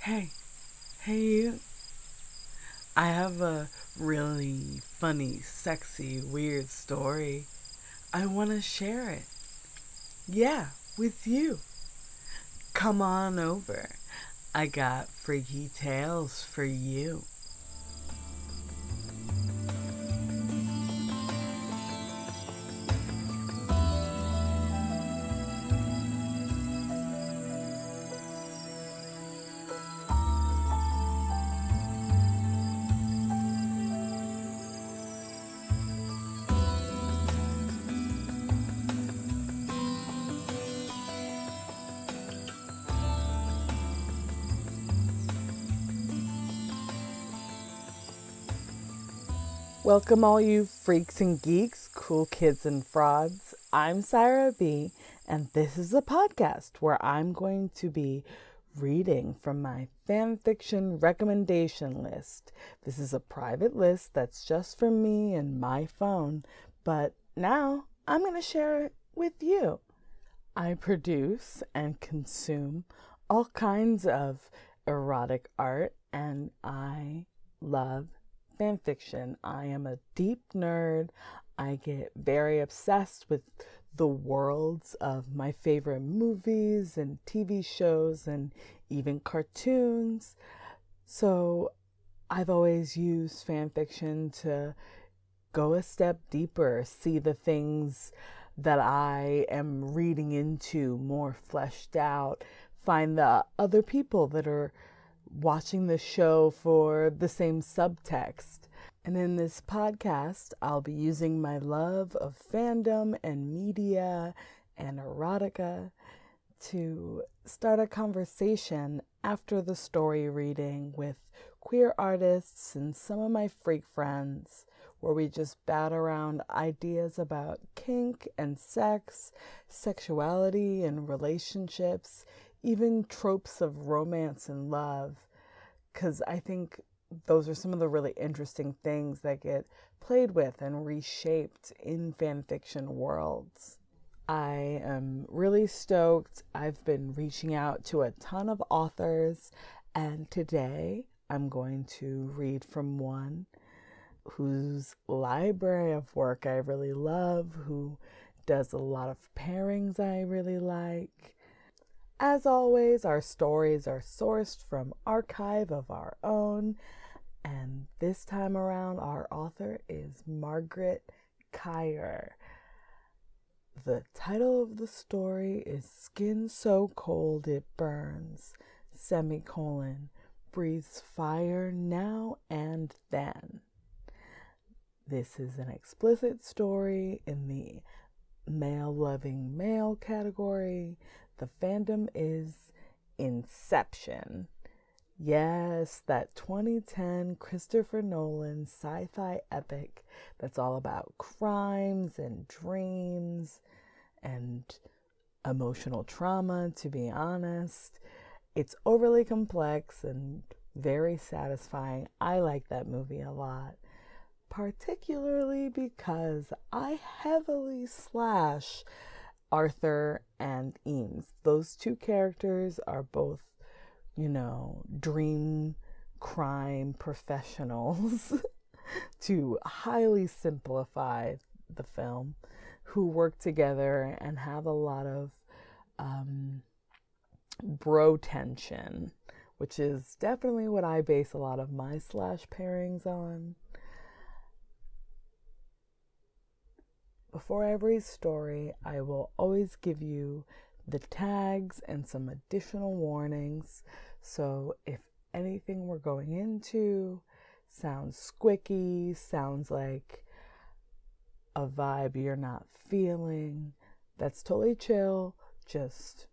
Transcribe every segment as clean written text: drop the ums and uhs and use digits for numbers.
Hey, hey you. I have a really funny, sexy, weird story. I want to share it. Yeah, with you. Come on over. I got freaky tales for you. Welcome, all you freaks and geeks, cool kids and frauds. I'm Saira B, and this is a podcast where I'm going to be reading from my fanfiction recommendation list. This is a private list that's just for me and my phone, but now I'm going to share it with you. I produce and consume all kinds of erotic art, and I love fanfiction. I am a deep nerd. I get very obsessed with the worlds of my favorite movies and TV shows and even cartoons. So I've always used fanfiction to go a step deeper, see the things that I am reading into more fleshed out, find the other people that are watching the show for the same subtext. And in this podcast, I'll be using my love of fandom and media and erotica to start a conversation after the story reading with queer artists and some of my freak friends, where we just bat around ideas about kink and sex, sexuality and relationships, even tropes of romance and love, because I think those are some of the really interesting things that get played with and reshaped in fanfiction worlds. I am really stoked. I've been reaching out to a ton of authors, and today I'm going to read from one whose library of work I really love, who does a lot of pairings I really like. As always, our stories are sourced from Archive of Our Own, and this time around our author is Margaret Kire. The title of the story is Skin So Cold It Burns, breathes fire now and then. This is an explicit story in the male-loving male category. The fandom is Inception. Yes, that 2010 Christopher Nolan sci-fi epic that's all about crimes and dreams and emotional trauma, to be honest. It's overly complex and very satisfying. I like that movie a lot, particularly because I heavily slash Arthur and Eames. Those two characters are both, dream crime professionals to highly simplify the film, who work together and have a lot of bro tension, which is definitely what I base a lot of my slash pairings on. Before every story, I will always give you the tags and some additional warnings. So if anything we're going into sounds squicky, sounds like a vibe you're not feeling, that's totally chill. Just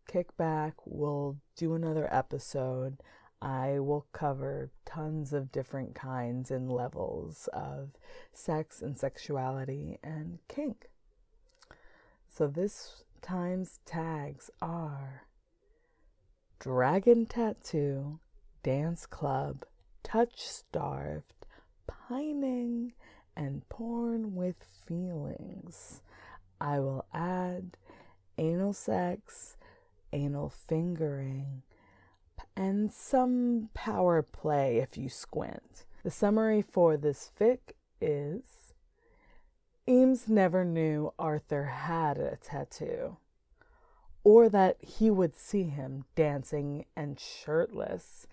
kick back. We'll do another episode. I will cover tons of different kinds and levels of sex and sexuality and kink. So this time's tags are Dragon Tattoo, Dance Club, Touch Starved, Pining, and Porn with Feelings. I will add anal sex, anal fingering, and some power play if you squint. The summary for this fic is: Eames never knew Arthur had a tattoo, or that he would see him dancing and shirtless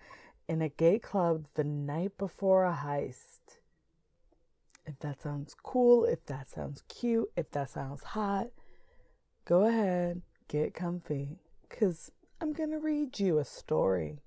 in a gay club the night before a heist. If that sounds cool, if that sounds cute, if that sounds hot, go ahead, get comfy, 'cause I'm gonna read you a story.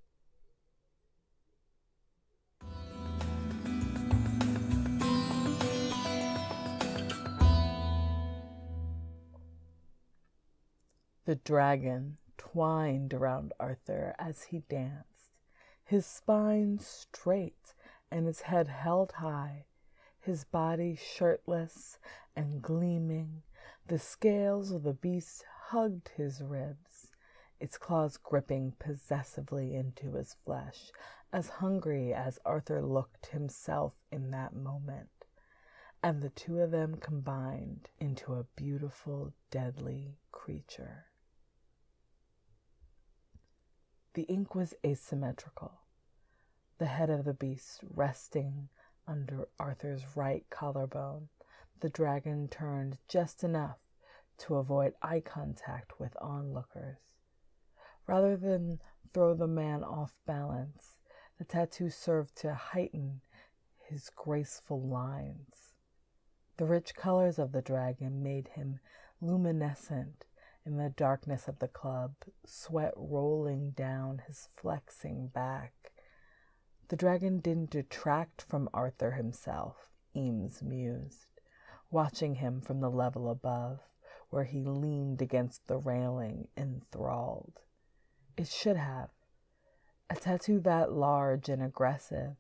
The dragon twined around Arthur as he danced, his spine straight and his head held high, his body shirtless and gleaming. The scales of the beast hugged his ribs, its claws gripping possessively into his flesh, as hungry as Arthur looked himself in that moment. And the two of them combined into a beautiful, deadly creature. The ink was asymmetrical, the head of the beast resting under Arthur's right collarbone. The dragon turned just enough to avoid eye contact with onlookers. Rather than throw the man off balance, the tattoo served to heighten his graceful lines. The rich colors of the dragon made him luminescent in the darkness of the club, sweat rolling down his flexing back. The dragon didn't detract from Arthur himself, Eames mused, watching him from the level above, where he leaned against the railing, enthralled. It should have. A tattoo that large and aggressive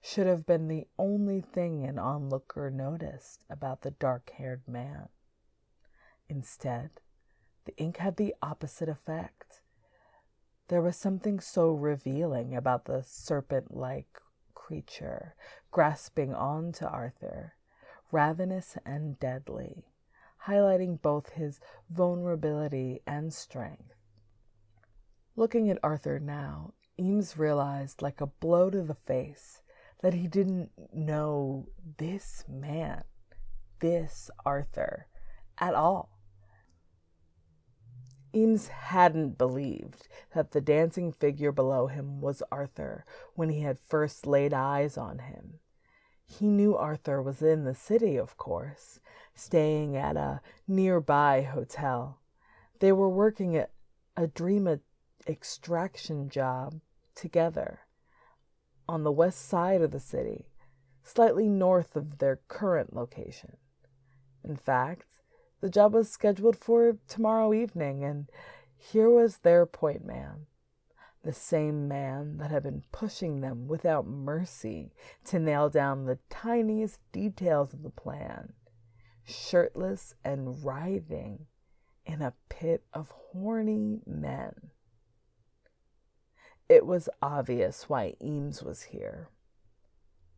should have been the only thing an onlooker noticed about the dark-haired man. Instead, the ink had the opposite effect. There was something so revealing about the serpent-like creature grasping on to Arthur, ravenous and deadly, highlighting both his vulnerability and strength. Looking at Arthur now, Eames realized, like a blow to the face, that he didn't know this man, this Arthur, at all. Eames hadn't believed that the dancing figure below him was Arthur when he had first laid eyes on him. He knew Arthur was in the city, of course, staying at a nearby hotel. They were working at a dream extraction job together on the west side of the city, slightly north of their current location. In fact, the job was scheduled for tomorrow evening, and here was their point man, the same man that had been pushing them without mercy to nail down the tiniest details of the plan, shirtless and writhing in a pit of horny men. It was obvious why Eames was here.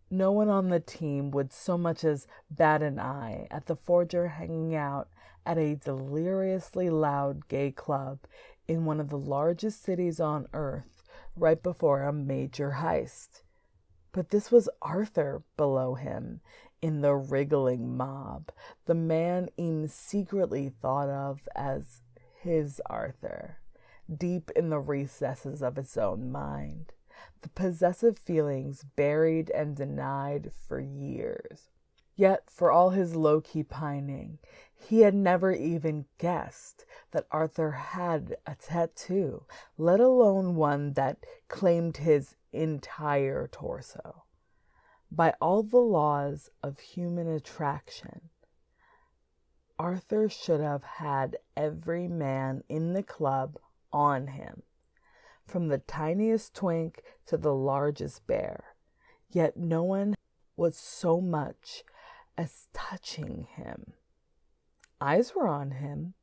No one on the team would so much as bat an eye at the forger hanging out at a deliriously loud gay club in one of the largest cities on Earth right before a major heist. But this was Arthur below him in the wriggling mob, the man Eames secretly thought of as his Arthur, deep in the recesses of his own mind. The possessive feelings buried and denied for years. Yet, for all his low-key pining, he had never even guessed that Arthur had a tattoo, let alone one that claimed his entire torso. By all the laws of human attraction, Arthur should have had every man in the club on him, from the tiniest twink to the largest bear. Yet no one was so much as touching him. Eyes were on him.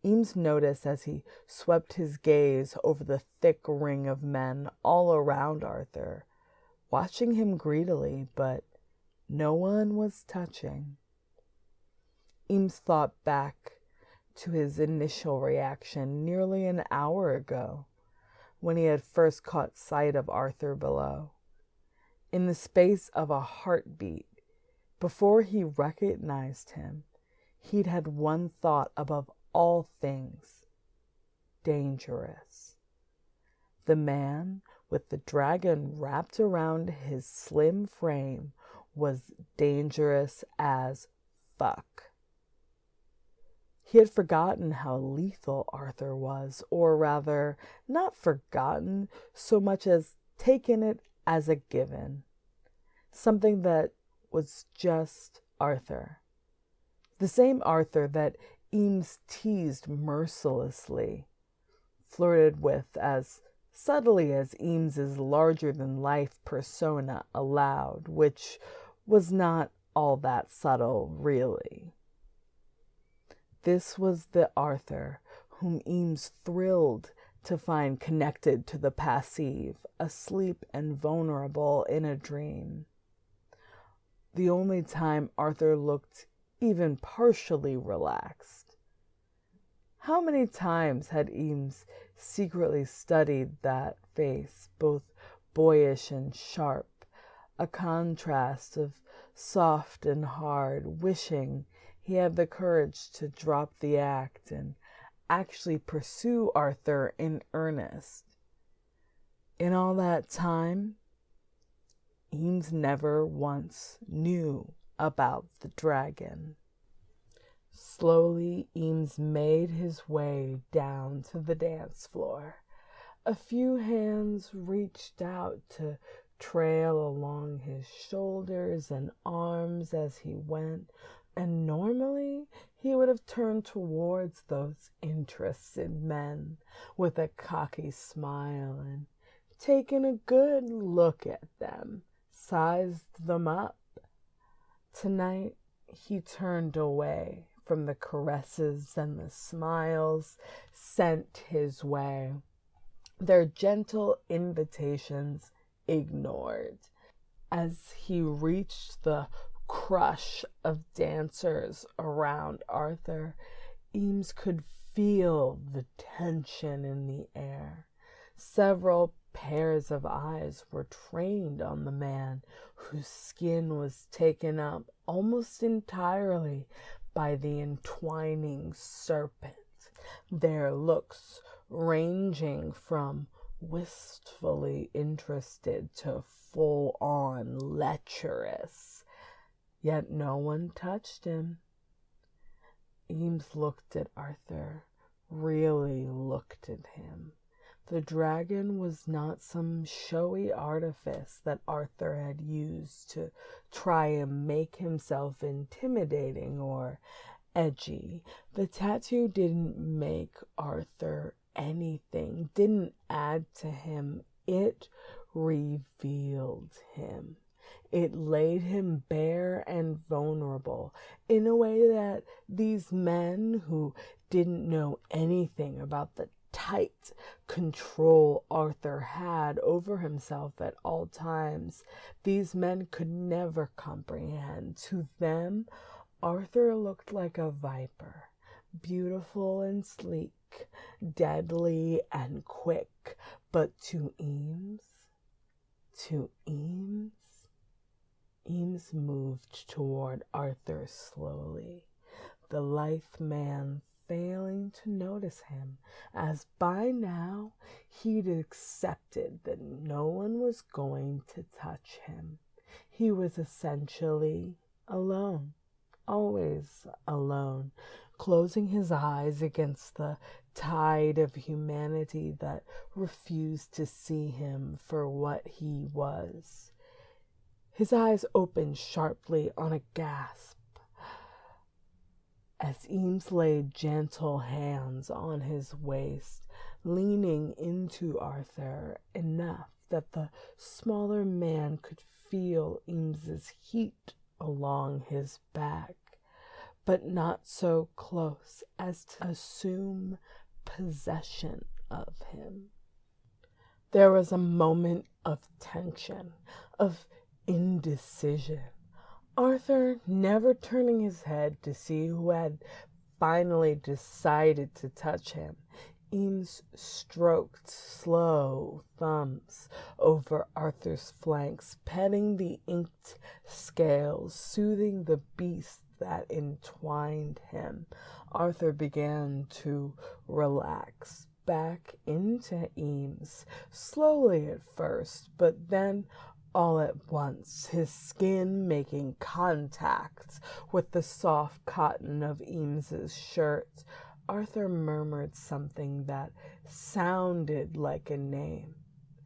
Eames noticed as he swept his gaze over the thick ring of men all around Arthur, watching him greedily, but no one was touching. Eames thought back to his initial reaction nearly an hour ago, when he had first caught sight of Arthur below. In the space of a heartbeat, before he recognized him, he'd had one thought above all things: dangerous. The man with the dragon wrapped around his slim frame was dangerous as fuck. He had forgotten how lethal Arthur was, or rather, not forgotten so much as taken it as a given. Something that was just Arthur. The same Arthur that Eames teased mercilessly, flirted with as subtly as Eames's larger-than-life persona allowed, which was not all that subtle, really. This was the Arthur whom Eames thrilled to find connected to the passive, asleep and vulnerable in a dream. The only time Arthur looked even partially relaxed. How many times had Eames secretly studied that face, both boyish and sharp, a contrast of soft and hard, wishing he had the courage to drop the act and actually pursue Arthur in earnest. In all that time, Eames never once knew about the dragon. Slowly, Eames made his way down to the dance floor. A few hands reached out to trail along his shoulders and arms as he went, and normally he would have turned towards those interested men with a cocky smile and taken a good look at them, sized them up. Tonight he turned away from the caresses and the smiles sent his way, their gentle invitations ignored. As he reached the crush of dancers around Arthur, Eames could feel the tension in the air. Several pairs of eyes were trained on the man whose skin was taken up almost entirely by the entwining serpent, their looks ranging from wistfully interested to full-on lecherous. Yet no one touched him. Eames looked at Arthur, really looked at him. The dragon was not some showy artifice that Arthur had used to try and make himself intimidating or edgy. The tattoo didn't make Arthur anything, didn't add to him. It revealed him. It laid him bare and vulnerable in a way that these men who didn't know anything about the tight control Arthur had over himself at all times, these men could never comprehend. To them, Arthur looked like a viper, beautiful and sleek, deadly and quick. But to Eames, Eames moved toward Arthur slowly, the lithe man failing to notice him, as by now he'd accepted that no one was going to touch him. He was essentially alone, always alone, closing his eyes against the tide of humanity that refused to see him for what he was. His eyes opened sharply on a gasp as Eames laid gentle hands on his waist, leaning into Arthur enough that the smaller man could feel Eames's heat along his back, but not so close as to assume possession of him. There was a moment of tension, of indecision. Arthur, never turning his head to see who had finally decided to touch him, Eames stroked slow thumbs over Arthur's flanks, petting the inked scales, soothing the beast that entwined him. Arthur began to relax back into Eames, slowly at first, but then all at once, his skin making contact with the soft cotton of Eames's shirt. Arthur murmured something that sounded like a name,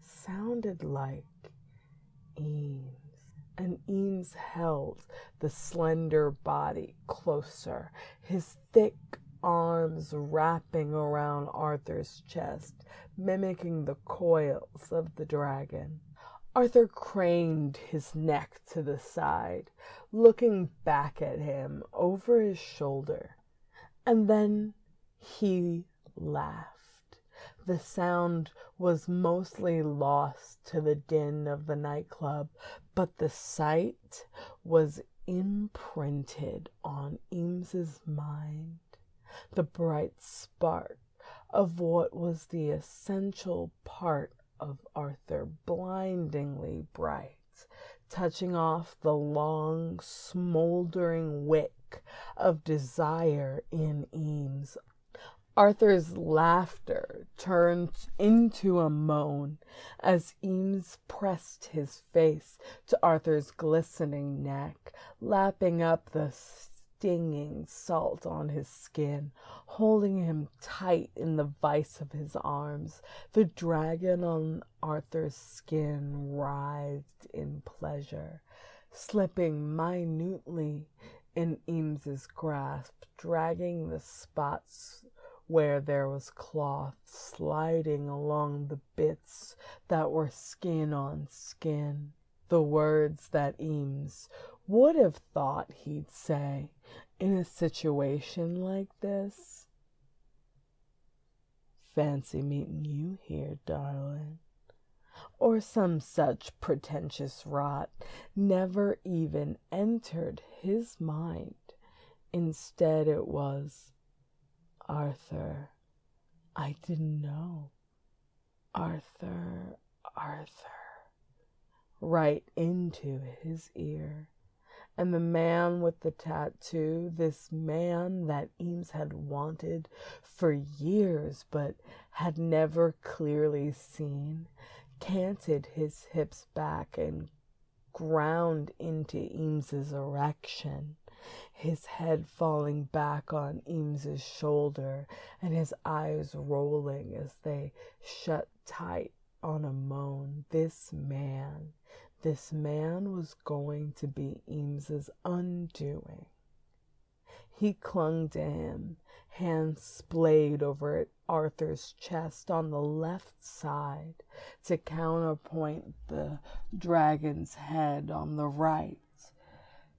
sounded like Eames. And Eames held the slender body closer, his thick arms wrapping around Arthur's chest, mimicking the coils of the dragon. Arthur craned his neck to the side, looking back at him over his shoulder, and then he laughed. The sound was mostly lost to the din of the nightclub, but the sight was imprinted on Eames's mind. The bright spark of what was the essential part of Arthur, blindingly bright, touching off the long, smoldering wick of desire in Eames. Arthur's laughter turned into a moan as Eames pressed his face to Arthur's glistening neck, lapping up the stinging salt on his skin, holding him tight in the vice of his arms. The dragon on Arthur's skin writhed in pleasure, slipping minutely in Eames's grasp, dragging the spots where there was cloth, sliding along the bits that were skin on skin. The words that Eames would have thought he'd say in a situation like this. "Fancy meeting you here, darling," or some such pretentious rot, never even entered his mind. Instead, it was, "Arthur, I didn't know. Arthur, right into his ear. And the man with the tattoo, this man that Eames had wanted for years but had never clearly seen, canted his hips back and ground into Eames's erection, his head falling back on Eames's shoulder and his eyes rolling as they shut tight on a moan. This man was going to be Eames's undoing. He clung to him, hands splayed over Arthur's chest on the left side to counterpoint the dragon's head on the right.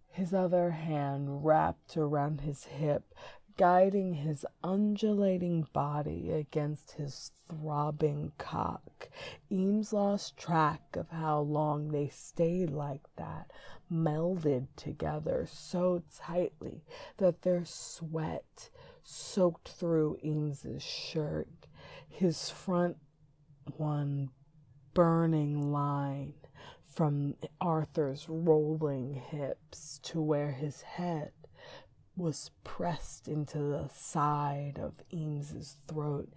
His other hand wrapped around his hip, guiding his undulating body against his throbbing cock. Eames lost track of how long they stayed like that, melded together so tightly that their sweat soaked through Eames's shirt, his front one burning line from Arthur's rolling hips to where his head was pressed into the side of Eames's throat.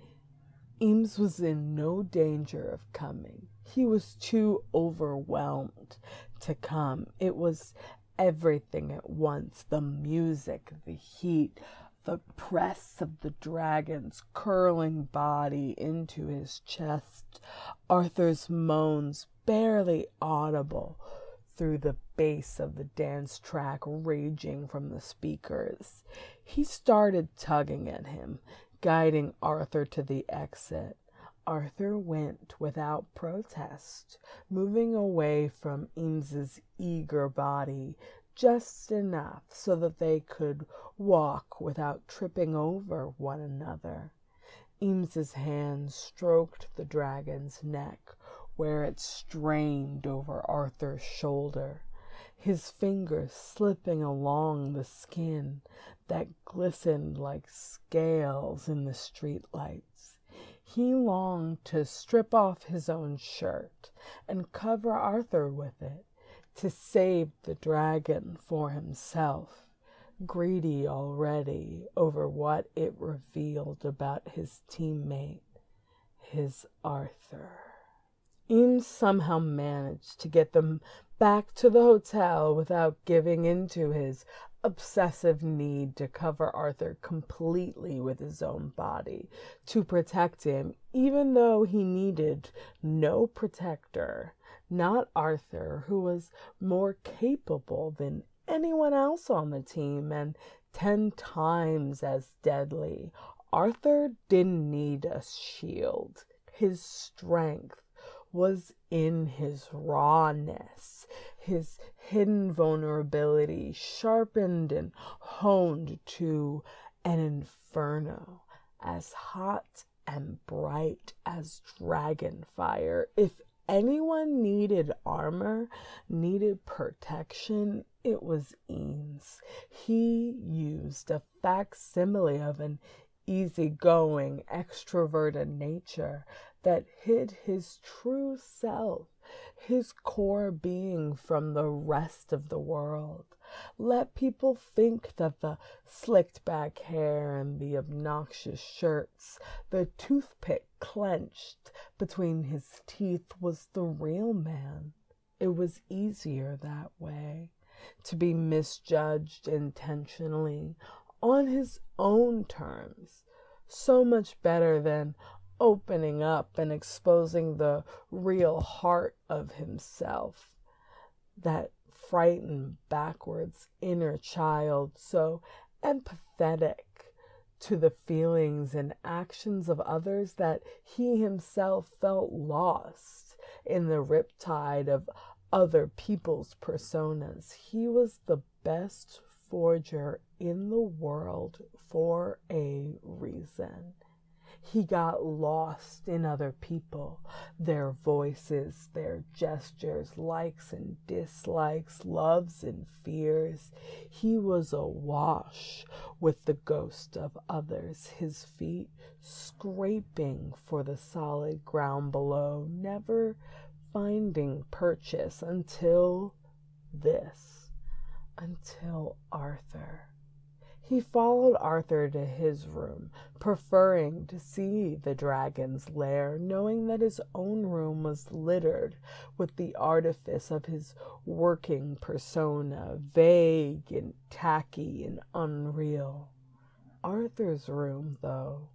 Eames was in no danger of coming. He was too overwhelmed to come. It was everything at once: the music, the heat, the press of the dragon's curling body into his chest, Arthur's moans barely audible through the bass of the dance track raging from the speakers. He started tugging at him, guiding Arthur to the exit. Arthur went without protest, moving away from Eames's eager body just enough so that they could walk without tripping over one another. Eames's hand stroked the dragon's neck where it strained over Arthur's shoulder, his fingers slipping along the skin that glistened like scales in the streetlights. He longed to strip off his own shirt and cover Arthur with it, to save the dragon for himself, greedy already over what it revealed about his teammate, his Arthur. Eames somehow managed to get them back to the hotel without giving in to his obsessive need to cover Arthur completely with his own body to protect him, even though he needed no protector, not Arthur, who was more capable than anyone else on the team and 10 times as deadly. Arthur didn't need a shield. His strength was in his rawness, his hidden vulnerability, sharpened and honed to an inferno as hot and bright as dragon fire. If anyone needed armor, needed protection, it was Eames. He used a facsimile of an easygoing, extroverted nature that hid his true self, his core being, from the rest of the world. Let people think that the slicked back hair and the obnoxious shirts, the toothpick clenched between his teeth, was the real man. It was easier that way, to be misjudged intentionally on his own terms. So much better than opening up and exposing the real heart of himself, that frightened backwards inner child, so empathetic to the feelings and actions of others that he himself felt lost in the riptide of other people's personas. He was the best forger in the world for a reason. He got lost in other people, their voices, their gestures, likes and dislikes, loves and fears. He was awash with the ghost of others, his feet scraping for the solid ground below, never finding purchase until Arthur. He followed Arthur to his room, preferring to see the dragon's lair, knowing that his own room was littered with the artifice of his working persona, vague and tacky and unreal. Arthur's room, though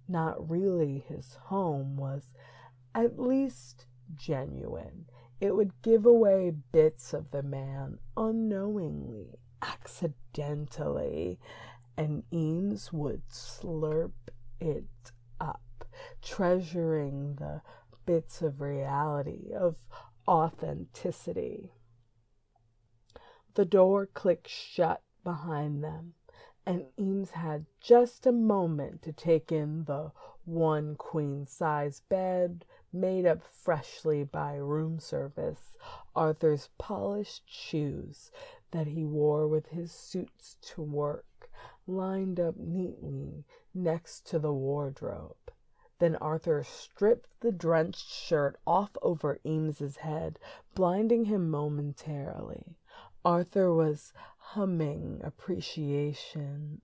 not really his home, was at least genuine. It would give away bits of the man unknowingly, accidentally, and Eames would slurp it up, treasuring the bits of reality, of authenticity. The door clicked shut behind them, and Eames had just a moment to take in the one queen-size bed made up freshly by room service, Arthur's polished shoes that he wore with his suits to work, lined up neatly next to the wardrobe. Then Arthur stripped the drenched shirt off over Eames's head, blinding him momentarily. Arthur was humming appreciation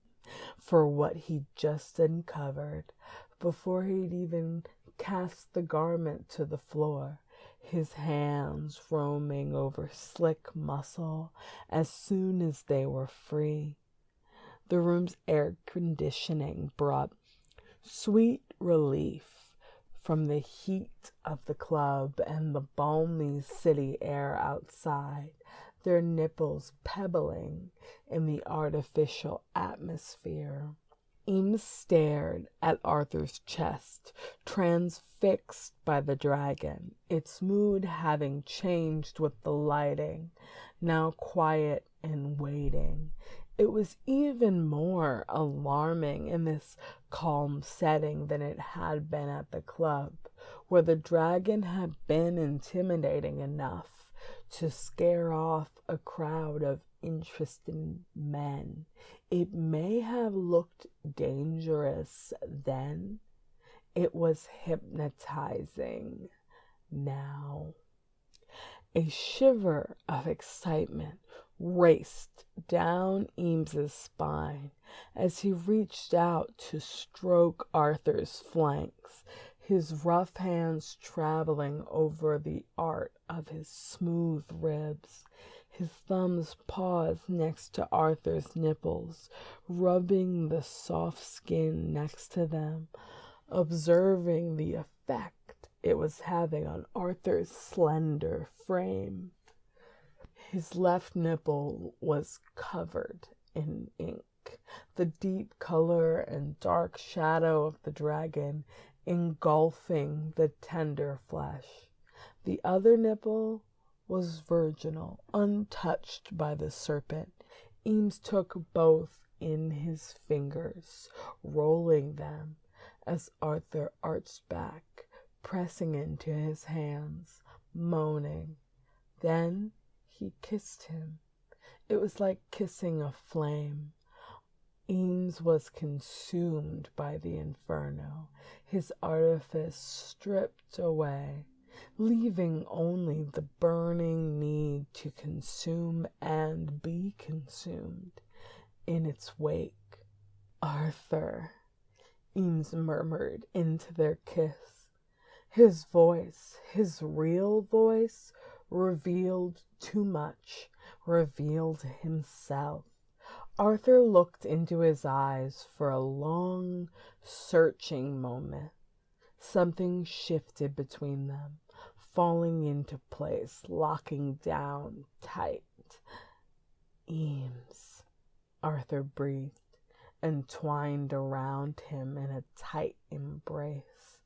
for what he'd just uncovered before he'd even cast the garment to the floor, his hands roaming over slick muscle as soon as they were free. The room's air conditioning brought sweet relief from the heat of the club and the balmy city air outside, their nipples pebbling in the artificial atmosphere. Eames stared at Arthur's chest, transfixed by the dragon, its mood having changed with the lighting, now quiet and waiting. It was even more alarming in this calm setting than it had been at the club, where the dragon had been intimidating enough to scare off a crowd of interested men. It may have looked dangerous then. It was hypnotizing. Now, a shiver of excitement raced down Eames's spine as he reached out to stroke Arthur's flanks, his rough hands traveling over the arc of his smooth ribs. His thumbs paused next to Arthur's nipples, rubbing the soft skin next to them, observing the effect it was having on Arthur's slender frame. His left nipple was covered in ink, the deep color and dark shadow of the dragon engulfing the tender flesh. The other nipple was virginal, untouched by the serpent. Eames took both in his fingers, rolling them as Arthur arched back, pressing into his hands, moaning. Then he kissed him. It was like kissing a flame. Eames was consumed by the inferno, his artifice stripped away, leaving only the burning need to consume and be consumed in its wake. Arthur, Eames murmured into their kiss. His voice, his real voice, revealed too much, revealed himself. Arthur looked into his eyes for a long, searching moment. Something shifted between them, falling into place, locking down tight. Eames, Arthur breathed, and twined around him in a tight embrace.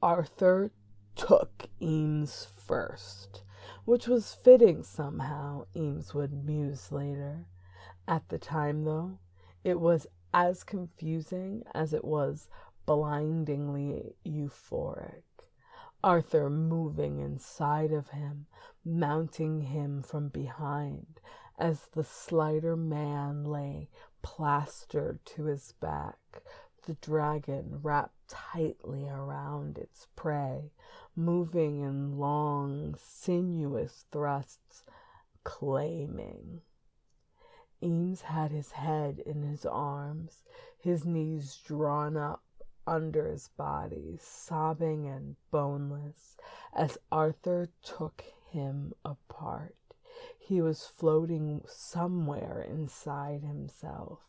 Arthur took Eames first, which was fitting somehow, Eames would muse later. At the time, though, it was as confusing as it was blindingly euphoric. Arthur moving inside of him, mounting him from behind, as the slighter man lay plastered to his back, the dragon wrapped tightly around its prey, moving in long, sinuous thrusts, claiming. Eames had his head in his arms, his knees drawn up under his body, sobbing and boneless, as Arthur took him apart. He was floating somewhere inside himself,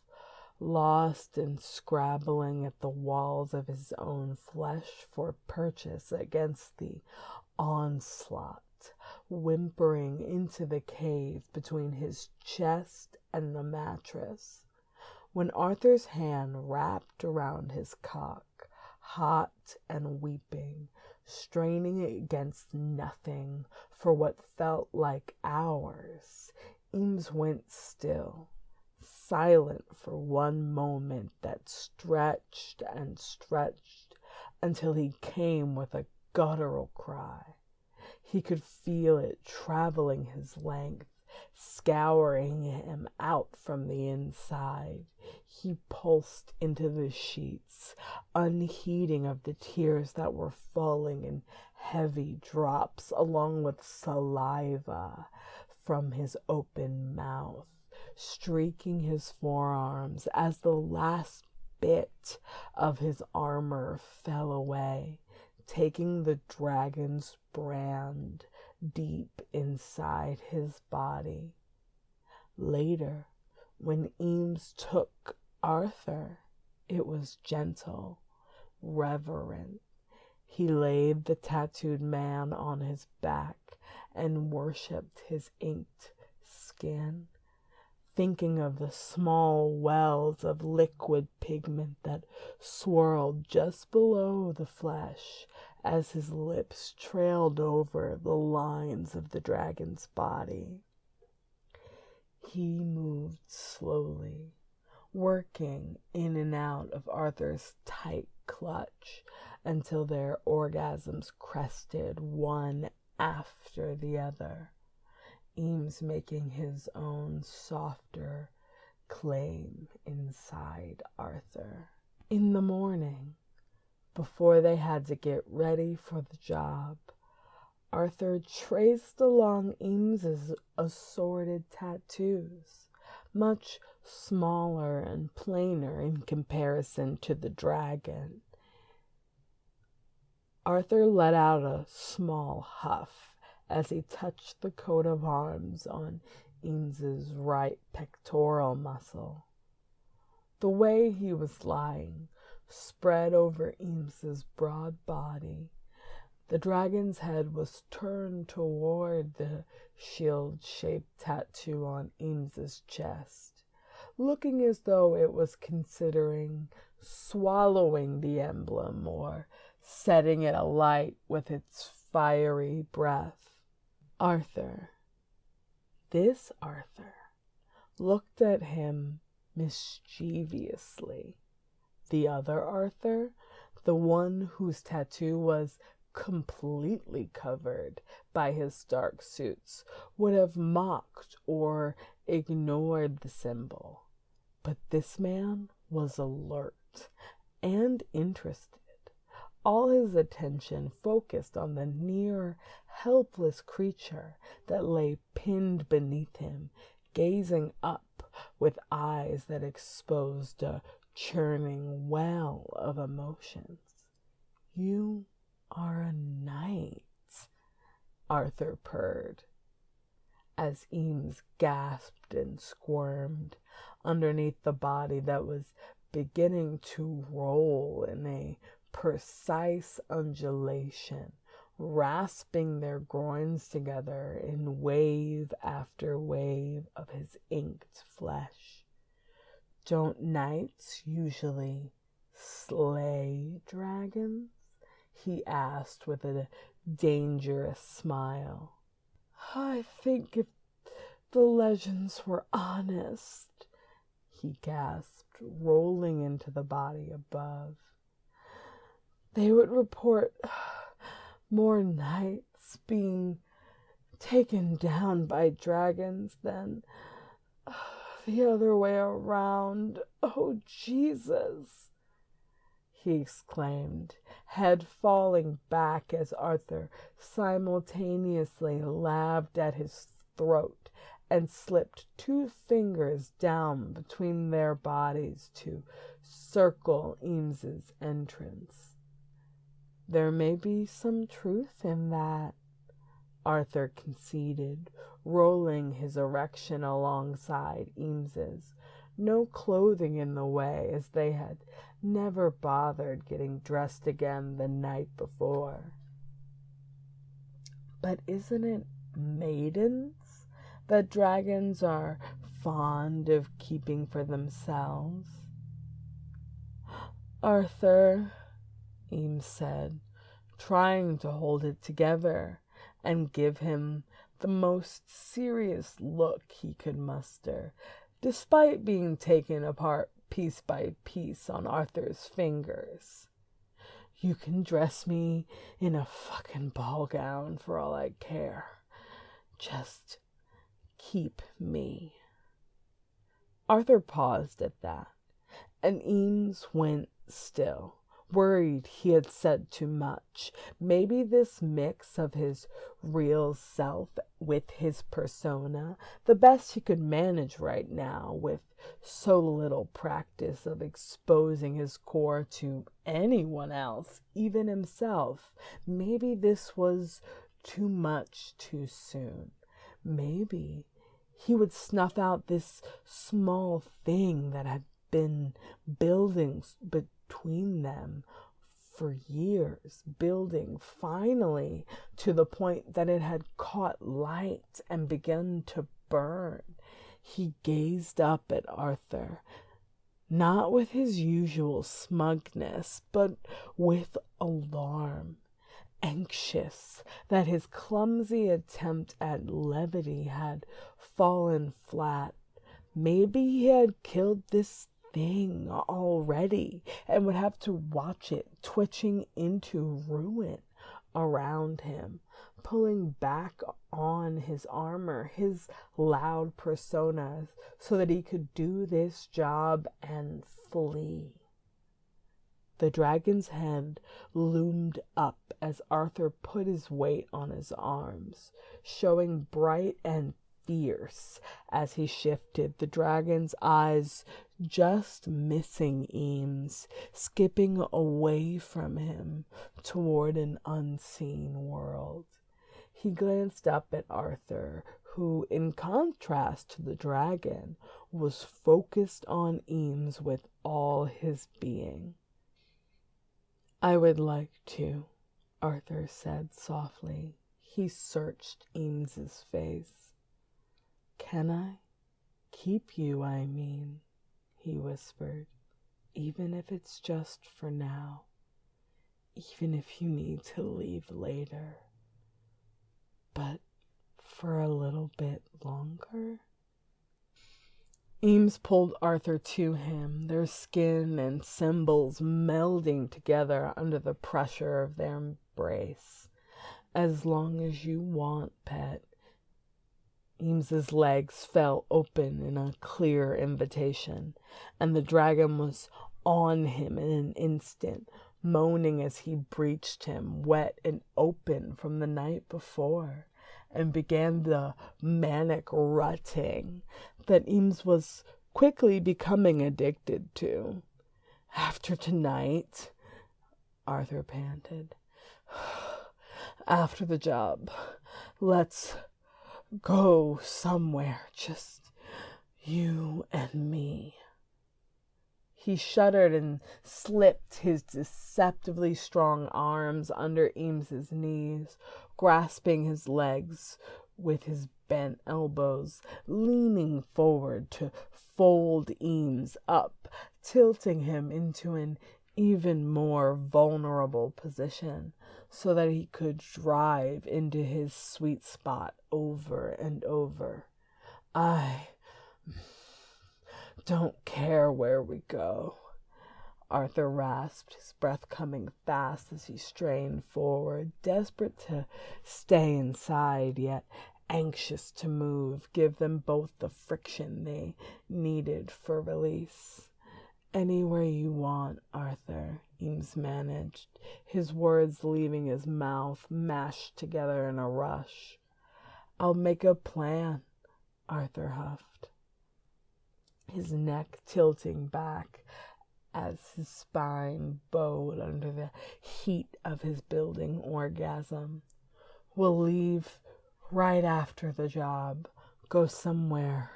lost and scrabbling at the walls of his own flesh for purchase against the onslaught, whimpering into the cave between his chest and the mattress. When Arthur's hand wrapped around his cock, hot and weeping, straining against nothing for what felt like hours, Eames went still, silent for one moment that stretched and stretched until he came with a guttural cry. He could feel it traveling his length, scouring him out from the inside. He pulsed into the sheets, unheeding of the tears that were falling in heavy drops along with saliva from his open mouth, streaking his forearms as the last bit of his armor fell away, taking the dragon's brand deep inside his body. Later, when Eames took Arthur, it was gentle, reverent. He laid the tattooed man on his back and worshipped his inked skin, thinking of the small wells of liquid pigment that swirled just below the flesh as his lips trailed over the lines of the dragon's body. He moved slowly, working in and out of Arthur's tight clutch until their orgasms crested one after the other, Eames making his own softer claim inside Arthur. In the morning, Before they had to get ready for the job, Arthur traced along Eames's assorted tattoos, much smaller and plainer in comparison to the dragon. Arthur let out a small huff as he touched the coat of arms on Eames's right pectoral muscle. The way he was lying, spread over Eames's broad body, the dragon's head was turned toward the shield-shaped tattoo on Eames's chest, looking as though it was considering swallowing the emblem or setting it alight with its fiery breath. This Arthur, looked at him mischievously. The other Arthur, the one whose tattoo was completely covered by his dark suits, would have mocked or ignored the symbol. But this man was alert and interested, all his attention focused on the near helpless creature that lay pinned beneath him, gazing up with eyes that exposed a churning well of emotions. "You are a knight," Arthur purred, as Eames gasped and squirmed underneath the body that was beginning to roll in a precise undulation, rasping their groins together in wave after wave of his inked flesh. "Don't knights usually slay dragons?" he asked with a dangerous smile. "I think if the legends were honest," he gasped, rolling into the body above, "they would report more knights being taken down by dragons than the other way around. Oh, Jesus!" he exclaimed, head falling back as Arthur simultaneously laved at his throat and slipped 2 fingers down between their bodies to circle Eames's entrance. "There may be some truth in that," Arthur conceded, rolling his erection alongside Eames's, no clothing in the way, as they had never bothered getting dressed again the night before. "But isn't it maidens that dragons are fond of keeping for themselves?" "Arthur," Eames said, trying to hold it together and give him the most serious look he could muster, despite being taken apart piece by piece on Arthur's fingers. "You can dress me in a fucking ball gown for all I care. Just keep me." Arthur paused at that, and Eames went still, worried he had said too much. Maybe this mix of his real self with his persona, the best he could manage right now with so little practice of exposing his core to anyone else, even himself. Maybe this was too much too soon. Maybe he would snuff out this small thing that had been building between them for years, building finally to the point that it had caught light and begun to burn. He gazed up at Arthur, not with his usual smugness, but with alarm, anxious that his clumsy attempt at levity had fallen flat. Maybe he had killed this thing already and would have to watch it twitching into ruin around him, pulling back on his armor, his loud personas, so that he could do this job and flee. The dragon's head loomed up as Arthur put his weight on his arms, showing bright and fierce as he shifted, the dragon's eyes just missing Eames, skipping away from him toward an unseen world. He glanced up at Arthur, who, in contrast to the dragon, was focused on Eames with all his being. "I would like to," Arthur said softly. He searched Eames's face. "Can I? Keep you, I mean," he whispered. "Even if it's just for now. Even if you need to leave later. But for a little bit longer?" Eames pulled Arthur to him, their skin and symbols melding together under the pressure of their embrace. "As long as you want, pet." Eames's legs fell open in a clear invitation, and the dragon was on him in an instant, moaning as he breached him, wet and open from the night before, and began the manic rutting that Eames was quickly becoming addicted to. "After tonight," Arthur panted. "After the job, let's go somewhere, just you and me." He shuddered and slipped his deceptively strong arms under Eames's knees, grasping his legs with his bent elbows, leaning forward to fold Eames up, tilting him into an even more vulnerable position so that he could drive into his sweet spot over and over. "I don't care where we go," Arthur rasped, his breath coming fast as he strained forward, desperate to stay inside, yet anxious to move, give them both the friction they needed for release. "Anywhere you want, Arthur," Eames managed, his words leaving his mouth mashed together in a rush. "I'll make a plan," Arthur huffed, his neck tilting back as his spine bowed under the heat of his building orgasm. "We'll leave right after the job. Go somewhere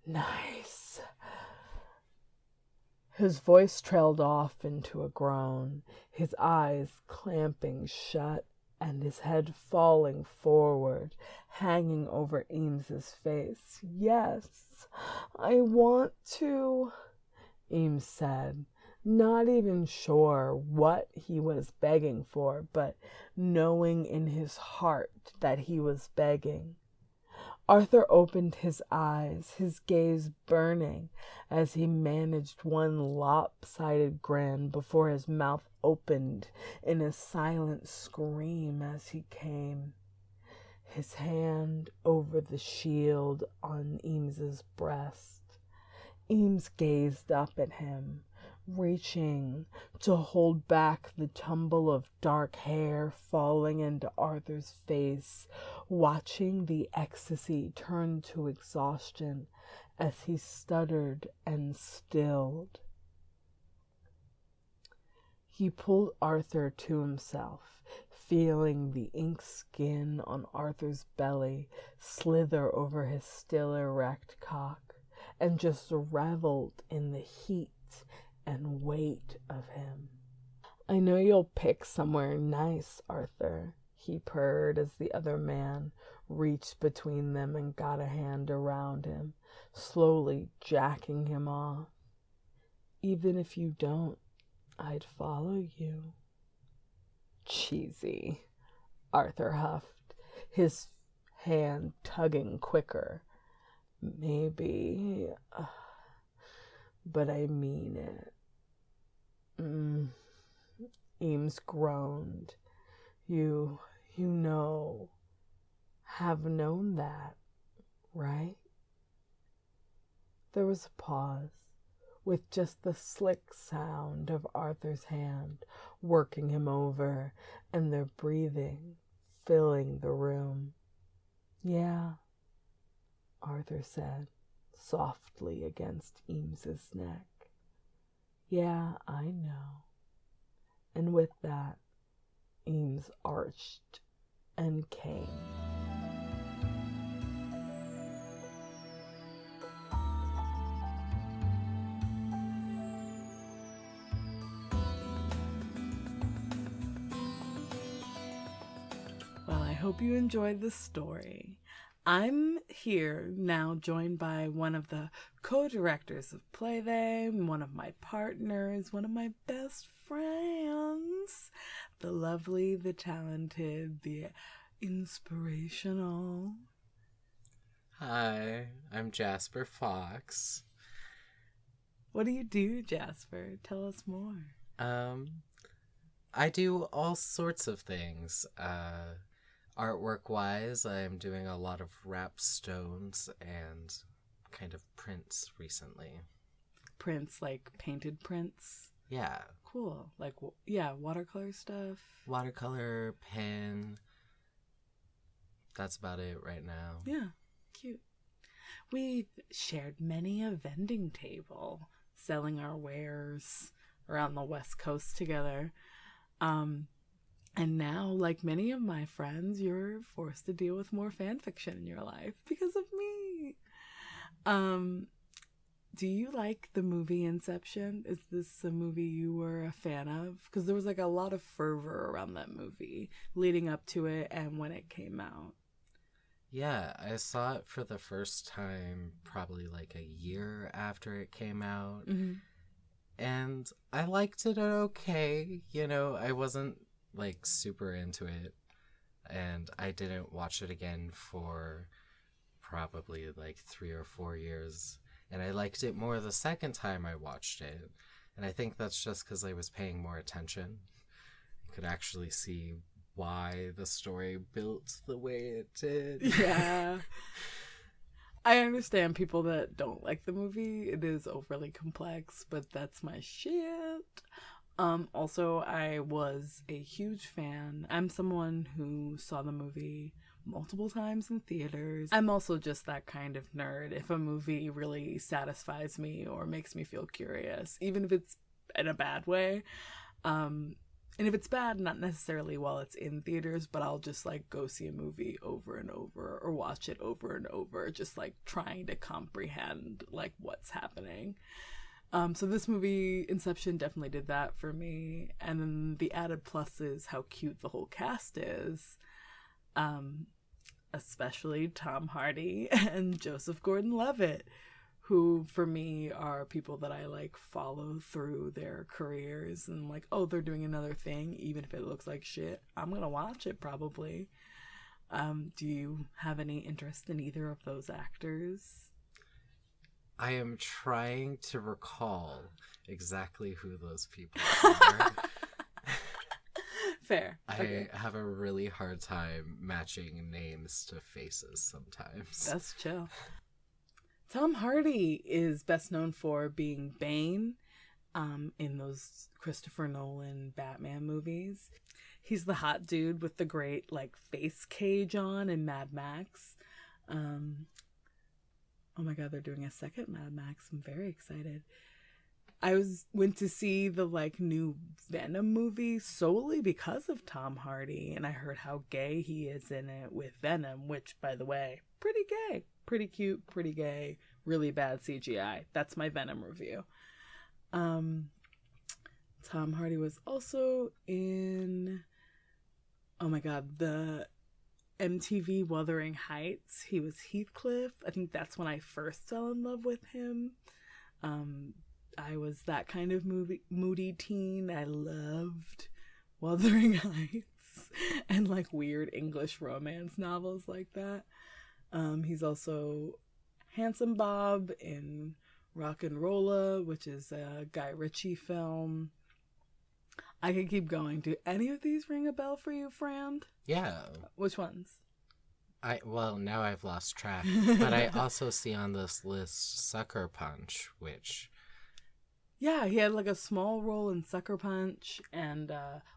nice." His voice trailed off into a groan, his eyes clamping shut and his head falling forward, hanging over Eames's face. "Yes, I want to," Eames said, not even sure what he was begging for, but knowing in his heart that he was begging. Arthur opened his eyes, his gaze burning as he managed one lopsided grin before his mouth opened in a silent scream as he came, his hand over the shield on Eames's breast. Eames gazed up at him, reaching to hold back the tumble of dark hair falling into Arthur's face, watching the ecstasy turn to exhaustion as he stuttered and stilled. He pulled Arthur to himself, feeling the ink skin on Arthur's belly slither over his still erect cock, and just reveled in the heat and weight of him. "I know you'll pick somewhere nice, Arthur," he purred as the other man reached between them and got a hand around him, slowly jacking him off. "Even if you don't, I'd follow you." "Cheesy," Arthur huffed, his hand tugging quicker. "Maybe, but I mean it." Eames groaned. You have known that, right?" There was a pause, with just the slick sound of Arthur's hand working him over and their breathing filling the room. "Yeah," Arthur said, softly against Eames's neck. "Yeah, I know." And with that, Eames arched and came. Well, I hope you enjoyed this story. I'm here now joined by one of the co-directors of PlayThey, one of my partners, one of my best friends, the lovely, the talented, the inspirational. Hi, I'm Jasper Fox. What do you do, Jasper? Tell us more. I do all sorts of things. Artwork-wise, I'm doing a lot of wrap stones and kind of prints recently. Prints, like painted prints? Yeah. Cool. Like, yeah, watercolor stuff? Watercolor, pen. That's about it right now. Yeah, cute. We've shared many a vending table, selling our wares around the West Coast together. And now, like many of my friends, you're forced to deal with more fan fiction in your life because of me. Do you like the movie Inception? Is this a movie you were a fan of? Because there was like a lot of fervor around that movie leading up to it and when it came out. Yeah, I saw it for the first time probably like a year after it came out. Mm-hmm. And I liked it okay. I wasn't like super into it, and I didn't watch it again for probably like 3 or 4 years, and I liked it more the second time I watched it, and I think that's just because I was paying more attention. I could actually see why the story built the way it did. Yeah. I understand people that don't like the movie. It is overly complex, but that's my shit. Also, I was a huge fan. I'm someone who saw the movie multiple times in theaters. I'm also just that kind of nerd. If a movie really satisfies me or makes me feel curious, even if it's in a bad way, and if it's bad, not necessarily while it's in theaters, but I'll just like go see a movie over and over or watch it over and over, just like trying to comprehend like what's happening. So this movie, Inception, definitely did that for me. And then the added plus is how cute the whole cast is. Especially Tom Hardy and Joseph Gordon-Levitt, who for me are people that I like follow through their careers and like, oh, they're doing another thing, even if it looks like shit, I'm gonna watch it probably. Do you have any interest in either of those actors? I am trying to recall exactly who those people are. Fair. I have a really hard time matching names to faces sometimes. That's chill. Tom Hardy is best known for being Bane in those Christopher Nolan Batman movies. He's the hot dude with the great like face cage on in Mad Max. Oh my god, they're doing a second Mad Max. I'm very excited. I went to see the like new Venom movie solely because of Tom Hardy, and I heard how gay he is in it with Venom, which, by the way, pretty gay, pretty cute, pretty gay, really bad CGI. That's my Venom review. Tom Hardy was also in, oh my god, the MTV Wuthering Heights. He was Heathcliff. I think that's when I first fell in love with him. I was that kind of moody teen. I loved Wuthering Heights and like weird English romance novels like that. He's also Handsome Bob in Rock and Rolla, which is a Guy Ritchie film. I could keep going. Do any of these ring a bell for you, Fran? Yeah. Which ones? Well, now I've lost track. But I also see on this list Sucker Punch, which Yeah, he had like a small role in Sucker Punch, and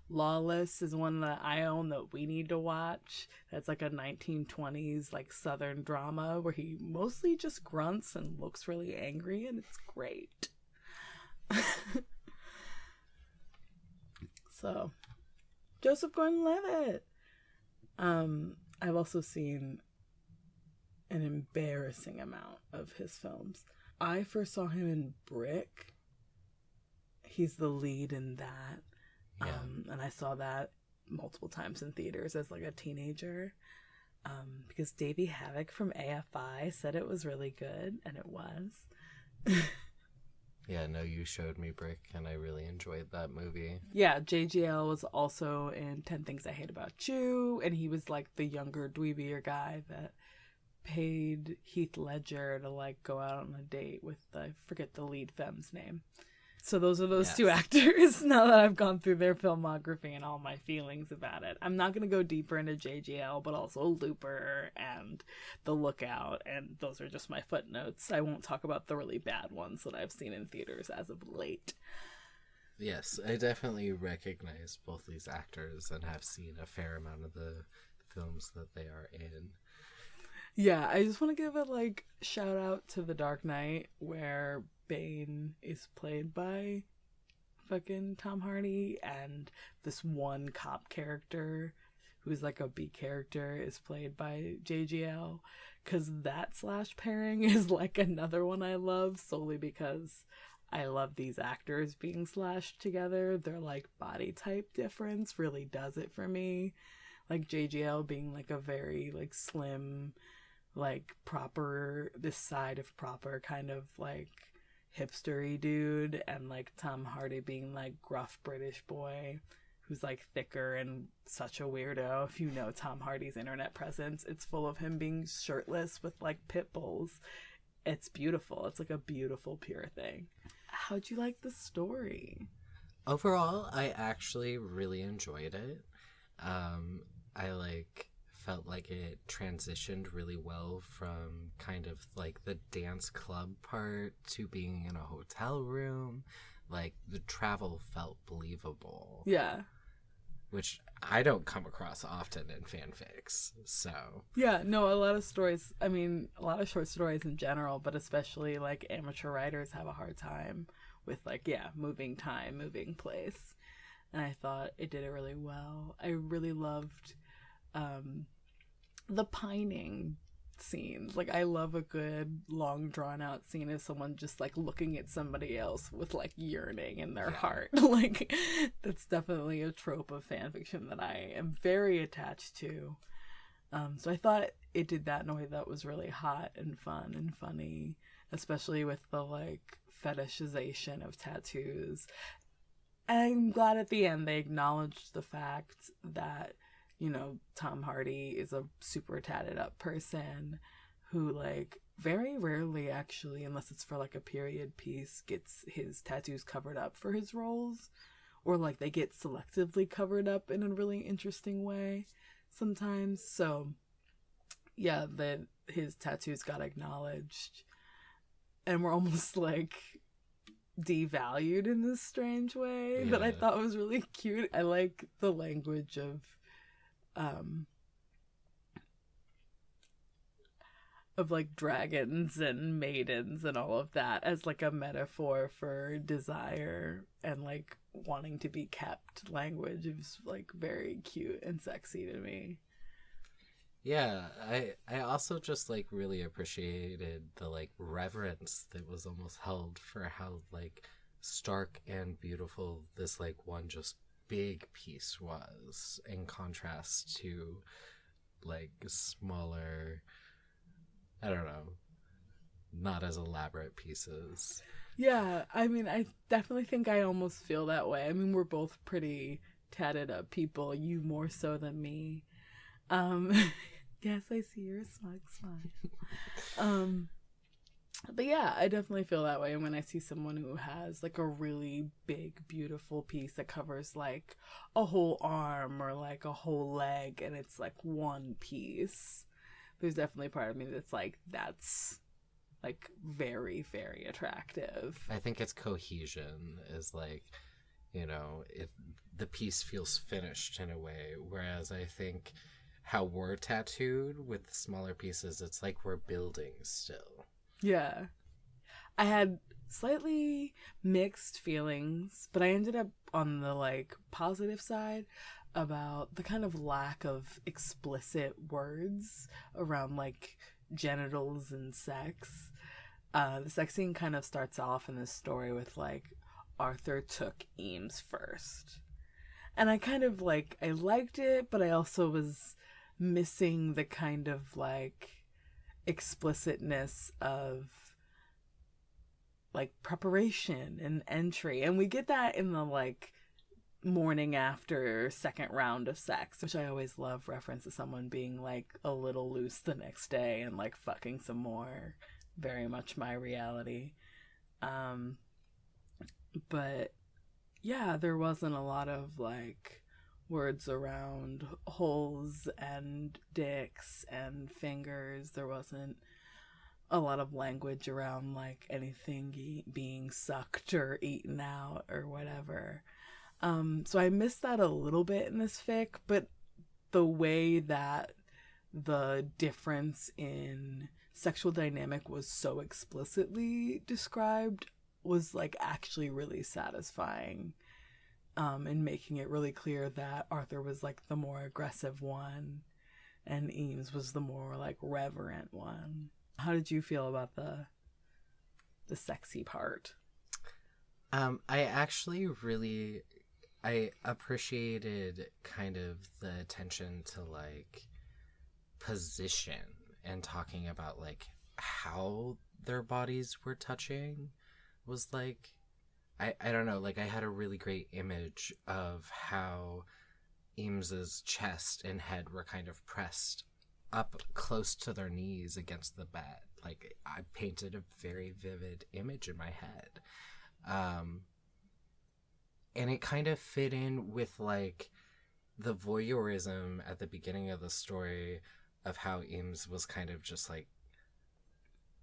Lawless is one that I own that we need to watch. That's like a 1920s like Southern drama where he mostly just grunts and looks really angry, and it's great. So, Joseph Gordon-Levitt. I've also seen an embarrassing amount of his films. I first saw him in Brick. He's the lead in that. Yeah. And I saw that multiple times in theaters as like a teenager. Because Davey Havok from AFI said it was really good, and it was. Yeah, no, you showed me Brick, and I really enjoyed that movie. Yeah, JGL was also in 10 Things I Hate About You, and he was like the younger, dweebier guy that paid Heath Ledger to like go out on a date with, I forget the lead femme's name. So those are those two actors, now that I've gone through their filmography and all my feelings about it. I'm not going to go deeper into JGL, but also Looper and The Lookout, and those are just my footnotes. I won't talk about the really bad ones that I've seen in theaters as of late. Yes, I definitely recognize both these actors and have seen a fair amount of the films that they are in. Yeah, I just want to give a like shout out to The Dark Knight, where Bane is played by fucking Tom Hardy, and this one cop character who's like a B character is played by JGL, because that slash pairing is like another one I love, solely because I love these actors being slashed together. Their like body type difference really does it for me. Like JGL being like a very like slim, like proper, this side of proper kind of like hipstery dude, and like Tom Hardy being like gruff British boy who's like thicker and such a weirdo. If you know Tom Hardy's internet presence, it's full of him being shirtless with like pit bulls. It's beautiful. It's like a beautiful pure thing. How'd you like the story? Overall, I actually really enjoyed it. I like felt like it transitioned really well from kind of like the dance club part to being in a hotel room. Like the travel felt believable. Yeah. Which I don't come across often in fanfics. So yeah, no, a lot of stories, I mean, a lot of short stories in general, but especially like amateur writers have a hard time with like, yeah, moving time, moving place. And I thought it did it really well. I really loved the pining scenes. Like, I love a good long drawn out scene of someone just like looking at somebody else with like yearning in their heart. Like, that's definitely a trope of fanfiction that I am very attached to. So I thought it did that in a way that was really hot and fun and funny, especially with the like fetishization of tattoos. And I'm glad at the end they acknowledged the fact that, you know, Tom Hardy is a super tatted up person who like very rarely actually, unless it's for like a period piece, gets his tattoos covered up for his roles, or like they get selectively covered up in a really interesting way sometimes. So yeah, that his tattoos got acknowledged and were almost like devalued in this strange way that I thought was really cute. I like the language of like dragons and maidens and all of that as like a metaphor for desire and like wanting to be kept. Language is like very cute and sexy to me. Yeah, I also just like really appreciated the like reverence that was almost held for how like stark and beautiful this like one just big piece was, in contrast to like smaller, I don't know, not as elaborate pieces. Yeah, I mean, I definitely think I almost feel that way. I mean, we're both pretty tatted up people, you more so than me. Yes, I see your smug. But yeah, I definitely feel that way when I see someone who has like a really big, beautiful piece that covers like a whole arm or like a whole leg, and it's like one piece. There's definitely part of me that's like, that's like very, very attractive. I think its cohesion is like, the piece feels finished in a way, whereas I think how we're tattooed with smaller pieces, it's like we're building still. Yeah. I had slightly mixed feelings, but I ended up on the like positive side about the kind of lack of explicit words around like genitals and sex. The sex scene kind of starts off in this story with like Arthur took Eames first. And I kind of like, I liked it, but I also was missing the kind of like explicitness of like preparation and entry. And we get that in the like morning after second round of sex, which I always love reference to someone being like a little loose the next day and like fucking some more. Very much my reality. But yeah, there wasn't a lot of like words around holes and dicks and fingers. There wasn't a lot of language around like anything being sucked or eaten out or whatever. So I missed that a little bit in this fic, but the way that the difference in sexual dynamic was so explicitly described was like actually really satisfying, and making it really clear that Arthur was like the more aggressive one and Eames was the more like reverent one. How did you feel about the sexy part? I actually really, I appreciated kind of the attention to like position and talking about like how their bodies were touching was like, I don't know, like I had a really great image of how Eames's chest and head were kind of pressed up close to their knees against the bed. Like I painted a very vivid image in my head. And it kind of fit in with like the voyeurism at the beginning of the story of how Eames was kind of just like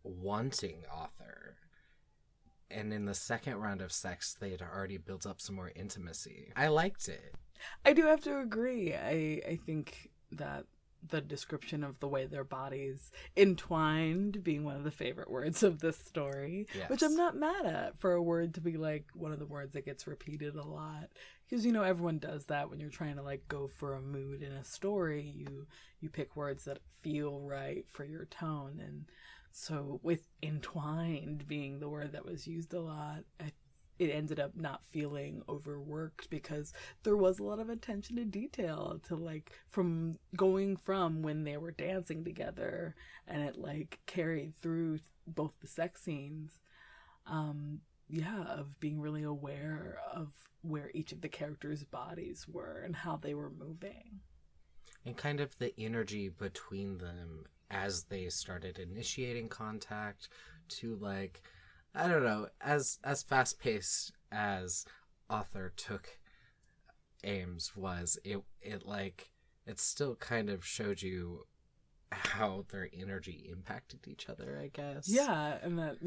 wanting Arthur. And in the second round of sex, they had already built up some more intimacy. I liked it. I do have to agree. I think that the description of the way their bodies entwined being one of the favorite words of this story, yes. Which I'm not mad at for a word to be like one of the words that gets repeated a lot. Because, everyone does that when you're trying to like go for a mood in a story. You pick words that feel right for your tone. And so with entwined being the word that was used a lot, it ended up not feeling overworked because there was a lot of attention to detail to like from going from when they were dancing together, and it like carried through both the sex scenes. Of being really aware of where each of the characters' bodies were and how they were moving. And kind of the energy between them as they started initiating contact to like, I don't know, as fast-paced as Arthur took Eames was, it still kind of showed you how their energy impacted each other, I guess. Yeah, and that,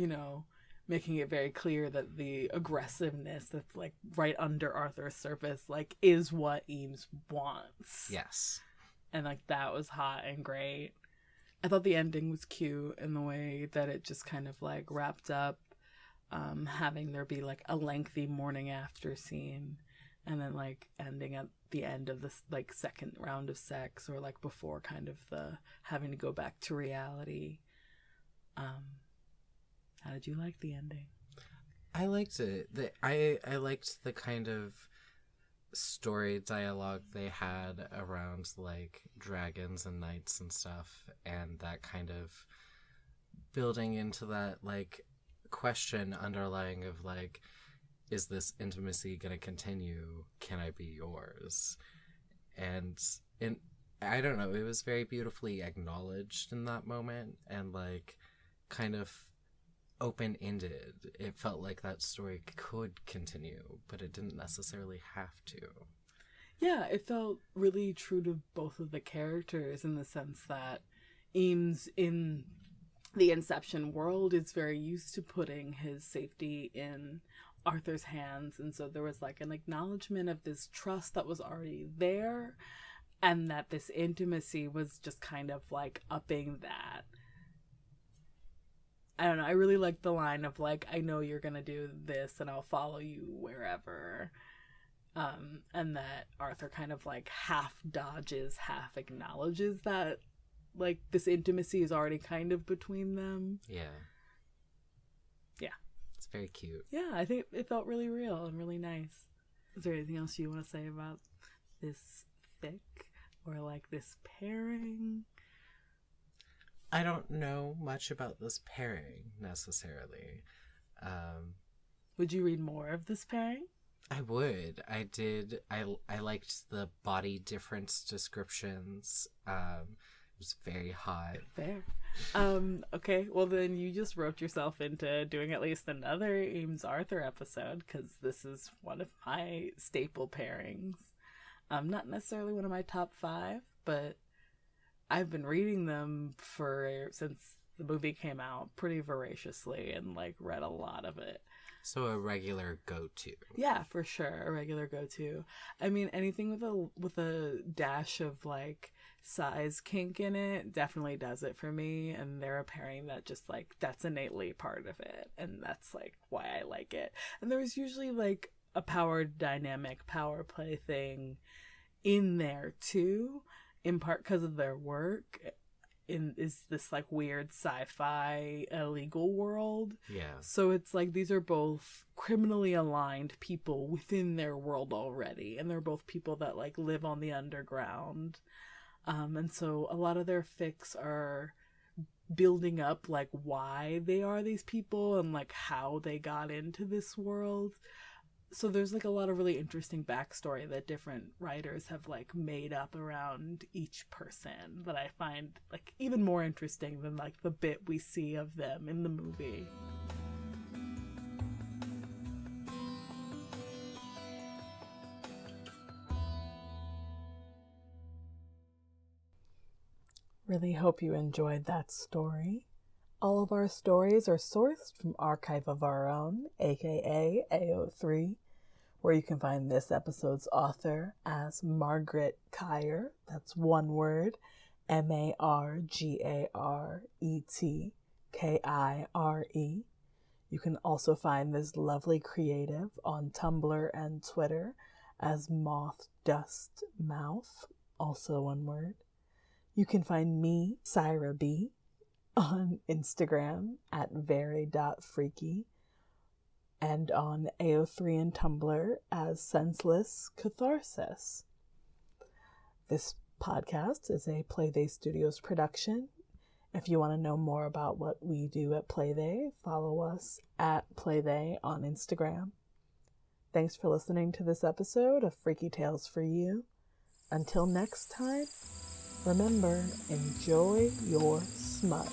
making it very clear that the aggressiveness that's like right under Arthur's surface like is what Eames wants. Yes. And like that was hot and great. I thought the ending was cute in the way that it just kind of like wrapped up, having there be like a lengthy morning after scene and then like ending at the end of this like second round of sex, or like before kind of the having to go back to reality. How did you like the ending? I liked it. I liked the kind of story dialogue they had around like dragons and knights and stuff, and that kind of building into that like question underlying of like, is this intimacy gonna continue? Can I be yours? And I don't know, it was very beautifully acknowledged in that moment and like kind of open-ended. It felt like that story could continue, but it didn't necessarily have to. Yeah, it felt really true to both of the characters in the sense that Eames in the Inception world is very used to putting his safety in Arthur's hands, and so there was like an acknowledgement of this trust that was already there, and that this intimacy was just kind of like upping that. I don't know, I really like the line of like, I know you're gonna do this and I'll follow you wherever. And that Arthur kind of like half dodges, half acknowledges that like this intimacy is already kind of between them. Yeah. It's very cute. Yeah, I think it felt really real and really nice. Is there anything else you want to say about this fic or like this pairing? I don't know much about this pairing necessarily. Would you read more of this pairing? I would. I did. I liked the body difference descriptions. It was very hot. Fair. Okay, well then you just roped yourself into doing at least another Eames Arthur episode, because this is one of my staple pairings. Not necessarily one of my top 5, but I've been reading them since the movie came out pretty voraciously and like read a lot of it. So a regular go-to. Yeah, for sure, a regular go-to. I mean, anything with a dash of like size kink in it definitely does it for me, and they're a pairing that just like that's innately part of it, and that's like why I like it. And there was usually like a power dynamic, power play thing in there too, in part because of their work. Is this like weird sci-fi illegal world. Yeah. So it's like these are both criminally aligned people within their world already, and they're both people that like live on the underground. And so a lot of their fics are building up like why they are these people and like how they got into this world. So there's like a lot of really interesting backstory that different writers have like made up around each person that I find like even more interesting than like the bit we see of them in the movie. Really hope you enjoyed that story. All of our stories are sourced from Archive of Our Own, aka AO3, where you can find this episode's author as Margaret Kire. That's one word, MargaretKire. You can also find this lovely creative on Tumblr and Twitter as Moth Dust Mouth, also one word. You can find me, Saira B, on Instagram at very.freaky, and on AO3 and Tumblr as Senseless Catharsis. This podcast is a PlayThey Studios production. If you want to know more about what we do at PlayThey, follow us at PlayThey on Instagram. Thanks for listening to this episode of Freaky Tales for You. Until next time, remember, enjoy your smut.